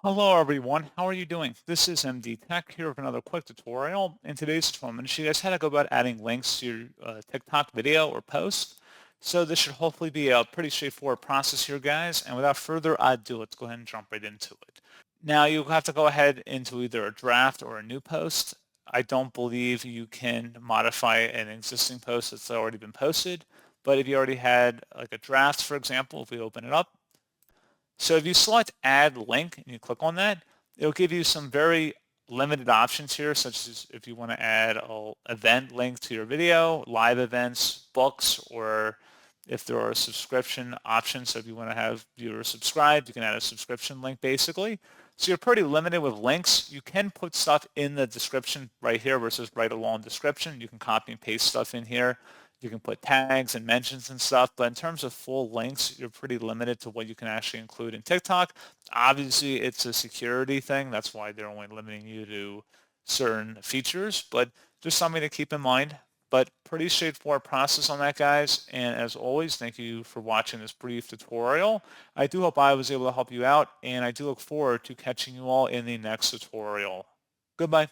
Hello everyone, how are you doing? This is MD Tech here with another quick tutorial. In today's tutorial, I'm going to show you guys how to go about adding links to your TikTok video or post. So this should hopefully be a pretty straightforward process here, guys. And without further ado, let's go ahead and jump right into it. Now you have to go ahead into either a draft or a new post. I don't believe you can modify an existing post that's already been posted. But if you already had like a draft, for example, if we open it up, so if you select add link and you click on that, it'll give you some very limited options here, such as if you want to add an event link to your video, live events, books, or if there are subscription options. So if you want to have viewers subscribe, you can add a subscription link basically. So you're pretty limited with links. You can put stuff in the description right here versus right along description. You can copy and paste stuff in here. You can put tags and mentions and stuff, but in terms of full links, you're pretty limited to what you can actually include in TikTok. Obviously, it's a security thing. That's why they're only limiting you to certain features, but just something to keep in mind. But pretty straightforward process on that, guys. And as always, thank you for watching this brief tutorial. I do hope I was able to help you out, and I do look forward to catching you all in the next tutorial. Goodbye.